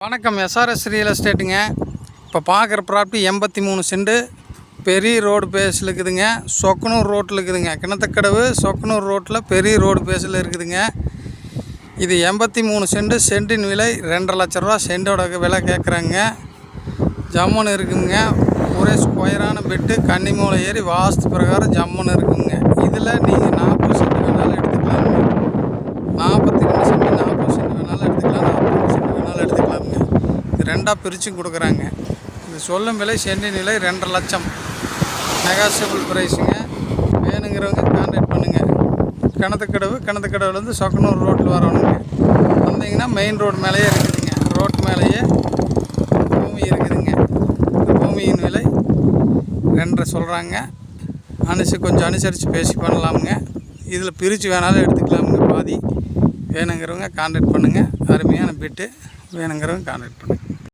வணக்கம். SRS real எஸ்டேட்டுங்க. இப்போ பார்க்குற ப்ராப்பர்ட்டி 83 சென்ட் பெரிய ரோடு பேஸில் இருக்குதுங்க. சொக்கனூர் ரோட்டில் இருக்குதுங்க. கிணத்துக்கடவு சொக்கனூர் ரோட்டில் பெரிய ரோடு பேஸில் இருக்குதுங்க. இது 83 சென்ட். சென்ட்டின் விலை 2.5 லட்ச ரூபா சென்டோட விலை கேட்குறாங்க. ஜம்முன்னு இருக்குதுங்க. ஒரே ஸ்கொயரான பெட்டு கன்னிமூலை ஏறி வாஸ்து பிரகாரம் ஜம்முன்னு இருக்குதுங்க. இதில் நீங்கள் 40 சென்ட் வேணாலும் எடுத்துக்கலாங்க. 42 சென்ட் 40 சென்ட் வேணாலும் எடுத்துக்கலாம். 42 சென்ட் வேணாலும் எடுத்துக்கலாமுங்க. இது ரெண்டாக பிரிச்சும் கொடுக்குறாங்க. இது சொல்லும் விலை சென்டின் விலை 2.5 லட்சம். நெகாசியபிள் ப்ரைஸுங்க. வேணுங்கிறவங்க கான்டாக்ட் பண்ணுங்கள். கிணத்துக்கடவுலேருந்து சொக்கனூர் ரோட்டில் வரணுங்க. வந்தீங்கன்னா மெயின் ரோடு மேலேயே இருக்குதுங்க. ரோட்டு மேலேயே பூமி இருக்குதுங்க. இந்த பூமியின் விலை 2.5 சொல்கிறாங்க. கொஞ்சம் அனுசரித்து பேசி பண்ணலாமுங்க. இதில் பிரித்து வேணாலும் எடுத்துக்கலாமுங்க. பாதி வேணுங்கிறவங்க கான்டாக்ட் பண்ணுங்கள். அருமையான பிட்டு வேணுங்கிறவங்க கான்டாக்ட் பண்ணுங்கள்.